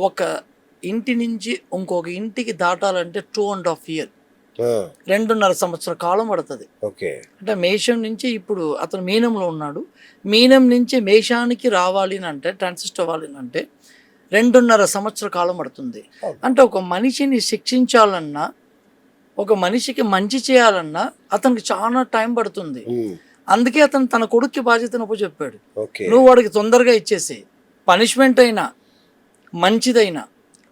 ఒక ఇంటి నుంచి ఇంకొక ఇంటికి దాటాలంటే 2.5 years, 2.5 సంవత్సర కాలం పడుతుంది. ఓకే. అంటే మేషం నుంచి ఇప్పుడు అతను మీనంలో ఉన్నాడు, మీనం నుంచి మేషానికి రావాలి అని అంటే ట్రాన్సిస్ట్ అవ్వాలి అంటే 2.5 సంవత్సర కాలం పడుతుంది. అంటే ఒక మనిషిని శిక్షించాలన్నా, ఒక మనిషికి మంచి చేయాలన్నా అతనికి చాలా టైం పడుతుంది. అందుకే అతను తన కొడుక్కి బాధ్యతను చెప్పాడు, నువ్వు వాడికి తొందరగా ఇచ్చేసి పనిష్మెంట్ అయినా మంచిదైనా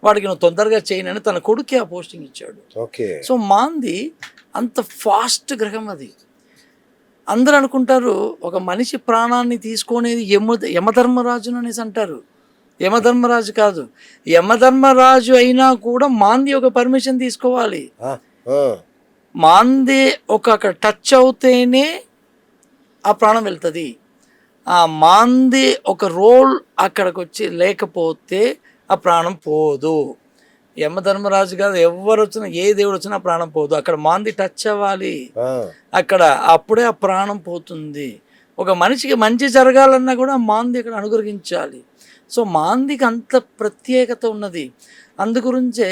వాడికి నువ్వు తొందరగా చేయనని తన కొడుక్కి ఆ పోస్టింగ్ ఇచ్చాడు. సో మాంది అంత ఫాస్ట్ గ్రహం అది. అందరూ అనుకుంటారు ఒక మనిషి ప్రాణాన్ని తీసుకునేది యమధర్మరాజు అనేసి అంటారు. యమధర్మరాజు కాదు, యమధర్మరాజు అయినా కూడా మాంది ఒక పర్మిషన్ తీసుకోవాలి. మాంది అక్కడ టచ్ అవుతేనే ఆ ప్రాణం వెళ్తుంది. ఆ మాంది ఒక రోల్ అక్కడికి వచ్చి లేకపోతే ఆ ప్రాణం పోదు. యమధర్మరాజు కాదు, ఎవరు వచ్చినా, ఏ దేవుడు వచ్చినా ఆ ప్రాణం పోదు. అక్కడ మాంది టచ్ అవ్వాలి, అక్కడ అప్పుడే ఆ ప్రాణం పోతుంది. ఒక మనిషికి మంచి జరగాలన్నా కూడా మాంది అక్కడ అనుగ్రహించాలి. సో మాందికి అంత ప్రత్యేకత ఉన్నది. అందుగురించే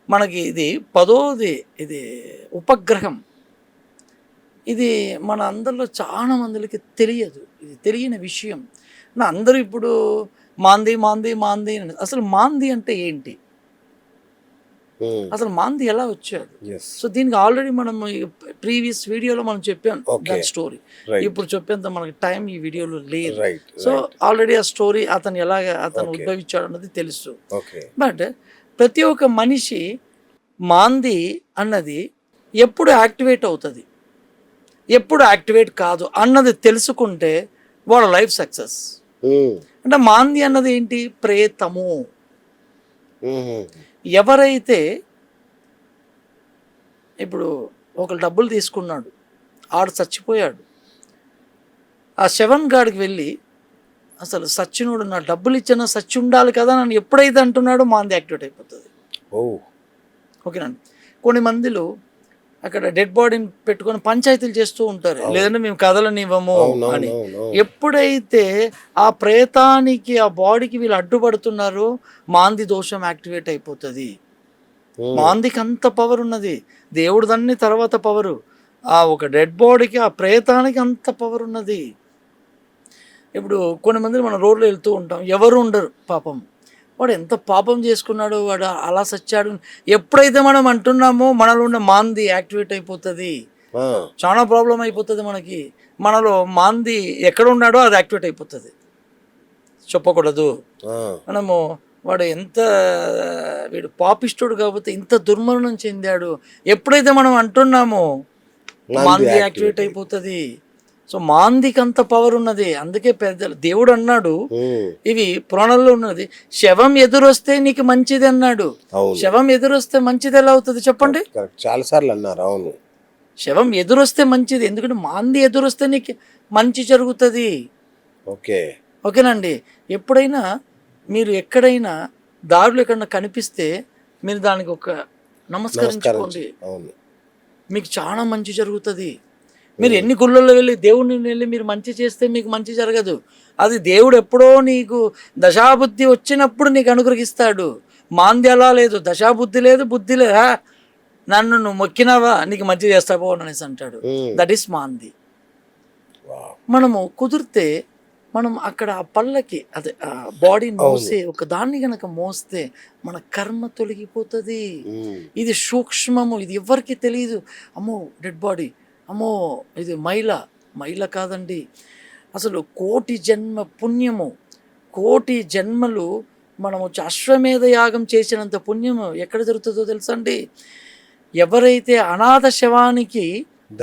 మనకి ఇది 10వ ఇది ఉపగ్రహం. ఇది మన అందరిలో చాలా మందికి తెలియదు, ఇది తెలియని విషయం. అందరూ ఇప్పుడు మాంది మాంది మాంది అని. అసలు మాంది అంటే ఏంటి, అసలు మాంది ఎలా వచ్చాడు? సో దీనికి ఆల్రెడీ మనం ప్రీవియస్ వీడియోలో మనం చెప్పాం దాని స్టోరీ. ఇప్పుడు చెప్పేంత మనకి టైం ఈ వీడియోలో లేదు. సో ఆల్రెడీ ఆ స్టోరీ అతను ఉద్భవించాడు అన్నది తెలుసు. బట్ ప్రతి ఒక్క మనిషి మాంది అన్నది ఎప్పుడు యాక్టివేట్ అవుతుంది, ఎప్పుడు యాక్టివేట్ కాదు అన్నది తెలుసుకుంటే వాళ్ళ లైఫ్ సక్సెస్. అంటే మాంది అన్నది ఏంటి? ప్రేతము. ఎవరైతే ఇప్పుడు ఒకరు డబ్బులు తీసుకున్నాడు, ఆడు చచ్చిపోయాడు, ఆ శవన్ గాడికి వెళ్ళి అసలు సచ్చినోడు నా డబ్బులు ఇచ్చిన సచ్చి ఉండాలి కదా నన్ను ఎప్పుడైతే అంటున్నాడో మాంది యాక్టివేట్ అయిపోతుంది. ఓకేనండి. కొన్ని మందిలో అక్కడ డెడ్ బాడీని పెట్టుకొని పంచాయతీలు చేస్తూ ఉంటారు, లేదంటే మేము కదలనివ్వము అని. ఎప్పుడైతే ఆ ప్రేతానికి, ఆ బాడీకి వీళ్ళు అడ్డుపడుతున్నారో మాంది దోషం యాక్టివేట్ అయిపోతుంది. మాందికి అంత పవర్ ఉన్నది. దేవుడు దాన్ని తర్వాత పవరు, ఆ ఒక డెడ్ బాడీకి, ఆ ప్రేతానికి అంత పవర్ ఉన్నది. ఇప్పుడు కొన్ని మంది మనం రోడ్లో వెళ్తూ ఉంటాం, ఎవరు ఉండరు పాపం, వాడు ఎంత పాపం చేసుకున్నాడు, వాడు అలా సచ్చాడు. ఎప్పుడైతే మనం అంటున్నామో మనలో ఉన్న మాంది యాక్టివేట్ అయిపోతుంది, చాలా ప్రాబ్లం అయిపోతుంది మనకి. మనలో మాంది ఎక్కడ ఉన్నాడో అది యాక్టివేట్ అయిపోతుంది. చెప్పకూడదు మనము, వాడు ఎంత వీడు పాపిష్టుడు కాబట్టి ఇంత దుర్మరణం చెందాడు, ఎప్పుడైతే మనం అంటున్నామో మాంది యాక్టివేట్ అయిపోతుంది. సో మాందికి అంత పవర్ ఉన్నది. అందుకే పెద్దలు దేవుడు అన్నాడు, ఇవి పురాణంలో ఉన్నది, శవం ఎదురొస్తే నీకు మంచిది అన్నాడు. శవం ఎదురొస్తే మంచిది ఎలా అవుతుంది చెప్పండి? చాలా సార్లు అన్నారు. అవును, శవం ఎదురొస్తే మంచిది, ఎందుకంటే మాంది ఎదురొస్తే నీకు మంచి జరుగుతుంది. ఓకేనండి. ఎప్పుడైనా మీరు ఎక్కడైనా దారులు ఎక్కడన్నా కనిపిస్తే మీరు దానికి ఒక నమస్కరించుకోండి, మీకు చాలా మంచి జరుగుతుంది. మీరు ఎన్ని గుళ్ళల్లో వెళ్ళి దేవుడిని వెళ్ళి మీరు మంచి చేస్తే మీకు మంచి జరగదు. అది దేవుడు ఎప్పుడో నీకు దశాబుద్ధి వచ్చినప్పుడు నీకు అనుగ్రహిస్తాడు. మాంది అలా లేదు, దశాబుద్ధి లేదు, బుద్ధి లేదా, నన్ను నువ్వు మొక్కినావా నీకు మంచి చేస్తావో అనేసి అంటాడు. దట్ ఈస్ మాంది. మనము కుదిరితే మనం అక్కడ ఆ పళ్ళకి అదే బాడీని మోసే ఒక దాన్ని కనుక మోస్తే మన కర్మ తొలగిపోతుంది. ఇది సూక్ష్మము, ఇది ఎవరికి తెలియదు. అమ్మో డెడ్ బాడీ, అమ్మో ఇది మైల కాదండి. అసలు 1,000,000 జన్మ పుణ్యము, 1,000,000 జన్మలు మనము అశ్వమేధ యాగం చేసినంత పుణ్యము ఎక్కడ జరుగుతుందో తెలుసా అండి? ఎవరైతే అనాథ శవానికి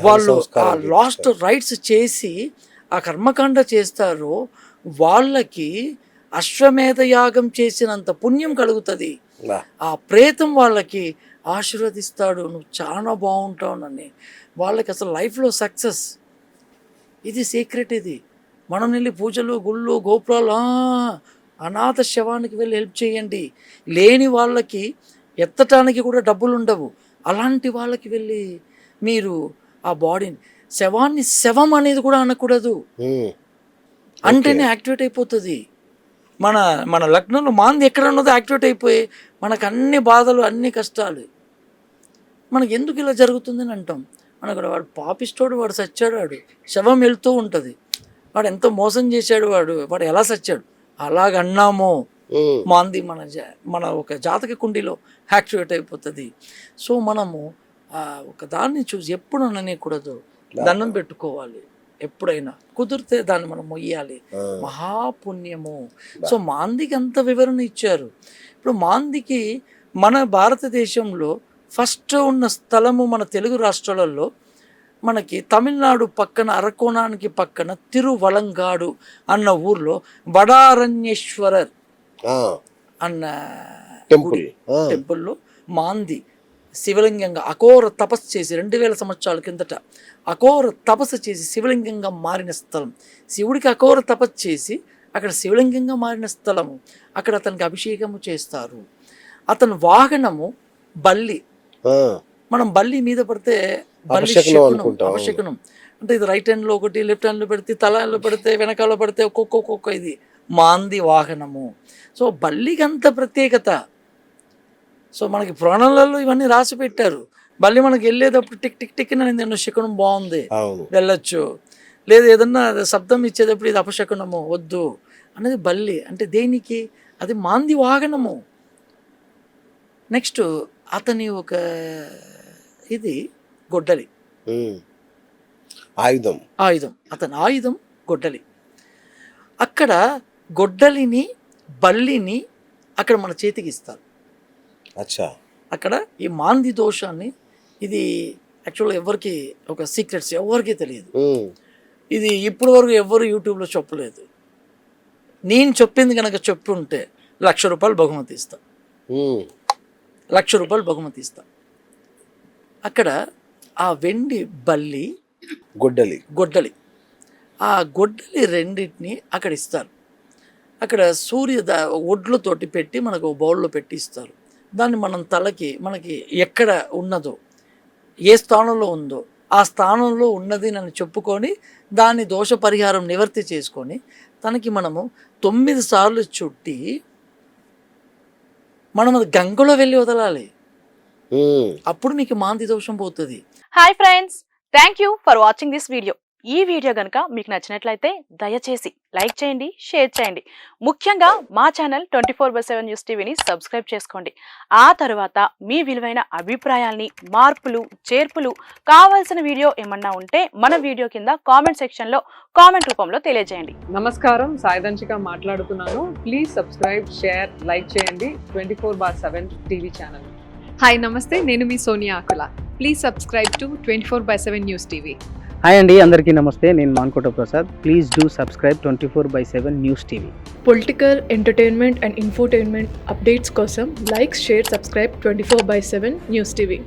వాళ్ళు ఆ లాస్ట్ రైట్స్ చేసి ఆ కర్మకాండ చేస్తారో వాళ్ళకి అశ్వమేధ యాగం చేసినంత పుణ్యం కలుగుతుంది. ఆ ప్రేతం వాళ్ళకి ఆశీర్వదిస్తాడు, నువ్వు చాలా బాగుంటావునని. వాళ్ళకి అసలు లైఫ్లో సక్సెస్. ఇది సీక్రెట్. ఇది మనం వెళ్ళి పూజలు, గుళ్ళు, గోపురాలు, అనాథ శవానికి వెళ్ళి హెల్ప్ చేయండి. లేని వాళ్ళకి ఎత్తటానికి కూడా డబ్బులు ఉండవు. అలాంటి వాళ్ళకి వెళ్ళి మీరు ఆ బాడీని, శవం అనేది కూడా అనకూడదు, అంటేనే యాక్టివేట్ అయిపోతుంది. మన మన లగ్నంలో మాంది ఎక్కడ ఉన్నదో యాక్టివేట్ అయిపోయి మనకు అన్ని బాధలు అన్ని కష్టాలు. మనకి ఎందుకు ఇలా జరుగుతుందని అంటాం. మనకు వాడు పాపిస్తోడు, వాడు సచ్చాడు, వాడు శవం వెళ్తూ ఉంటుంది, వాడు ఎంతో మోసం చేశాడు, వాడు ఎలా సచ్చాడు అలాగన్నామో మాంది మన ఒక జాతక కుండీలో యాక్టివేట్ అయిపోతుంది. సో మనము ఒక దాన్ని చూసి ఎప్పుడు అనకూడదు, దండం పెట్టుకోవాలి. ఎప్పుడైనా కుదిరితే దాన్ని మనం మొయ్యాలి, మహాపుణ్యము. సో మాందికి అంత వివరణ ఇచ్చారు. ఇప్పుడు మాందికి మన భారతదేశంలో ఫస్ట్ ఉన్న స్థలము మన తెలుగు రాష్ట్రాలలో మనకి తమిళనాడు పక్కన అరకోణానికి పక్కన తిరువలంగాడు అన్న ఊర్లో వడారణ్యేశ్వరర్ అన్న టెంపుల్లో మాంది శివలింగంగా అఘోర తపస్సు చేసి 2000 సంవత్సరాల కిందట అఘోర తపస్సు చేసి శివలింగంగా మారిన స్థలం. శివుడికి అఘోర తపస్సు చేసి అక్కడ శివలింగంగా మారిన స్థలము. అక్కడ అతనికి అభిషేకము చేస్తారు. అతని వాహనము బల్లి. మనం బల్లి మీద పడితే అపశకునం అంటే ఇది రైట్ హ్యాండ్లో ఒకటి, లెఫ్ట్ హ్యాండ్లో పెడితే, తలలో పెడితే, వెనకాల పడితే ఒక్కొక్క ఇది మాంది వాహనము. సో బల్లికి అంత ప్రత్యేకత. సో మనకి పురాణాలలో ఇవన్నీ రాసి పెట్టారు. బల్లి మనకి వెళ్ళేటప్పుడు టిక్ టిక్ టిక్ అని నేను శకునం బాగుంది వెళ్ళొచ్చు, లేదా ఏదన్నా శబ్దం ఇచ్చేటప్పుడు ఇది అపశకునము వద్దు అనేది బల్లి అంటే దేనికి, అది మాంది వాహనము. నెక్స్ట్ అతని ఒక ఇది గొడ్డలి, ఆయుధం. అతని ఆయుధం గొడ్డలి. అక్కడ గొడ్డలిని బల్లిని అక్కడ మన చేతికి ఇస్తారు. అక్కడ ఈ మాంది దోషాన్ని, ఇది యాక్చువల్గా ఎవరికి ఒక సీక్రెట్స్ ఎవరికి తెలియదు. ఇది ఇప్పటి వరకు ఎవరు యూట్యూబ్లో చెప్పలేదు. నేను చెప్పింది కనుక చెప్పి ఉంటే ₹1,00,000 బహుమతి ఇస్తా, ₹1,00,000 బహుమతి ఇస్తా. అక్కడ ఆ వెండి బల్లి గొడ్డలి ఆ గొడ్డలి రెండింటిని అక్కడ ఇస్తారు. అక్కడ ఒడ్లతోటి పెట్టి మనకు బౌల్లో పెట్టి ఇస్తారు. దాన్ని మనం తలకి మనకి ఎక్కడ ఉన్నదో, ఏ స్థానంలో ఉందో ఆ స్థానంలో ఉన్నది నన్ను చెప్పుకొని దాన్ని దోష పరిహారం నివర్తి చేసుకొని తనకి మనము 9 సార్లు చుట్టి మనం అది గంగలో వెళ్ళి వదలాలి. అప్పుడు మీకు మాంది దోషం పోతుంది. Hi friends, thank you for watching this video. ఈ వీడియో కనుక మీకు నచ్చినట్లయితే దయచేసి లైక్ చేయండి, షేర్ చేయండి. ముఖ్యంగా మా ఛానల్ 24/7 న్యూస్ టీవీని సబ్స్క్రైబ్ చేసుకోండి. ఆ తర్వాత మీ విలువైన అభిప్రాయాల్ని, మార్పులు, చేర్పులు, కావాల్సిన వీడియో ఏమన్నా ఉంటే మన వీడియో కింద కామెంట్ సెక్షన్లో కామెంట్ రూపంలో తెలియజేయండి. నమస్కారం, సాయిదంచిక మాట్లాడుతున్నాను. ప్లీజ్ సబ్స్క్రైబ్, షేర్, లైక్ చేయండి 24/7 టీవీ ఛానల్. హాయ్ నమస్తే, నేను మీ Sonia Akula. Please subscribe to 24/7 news TV. Hi అండి, అందరికీ నమస్తే. నేను Mankota Prasad. Please do subscribe 24/7 news TV. Political, entertainment and infotainment updates కోసం like, share, subscribe 24/7 news TV.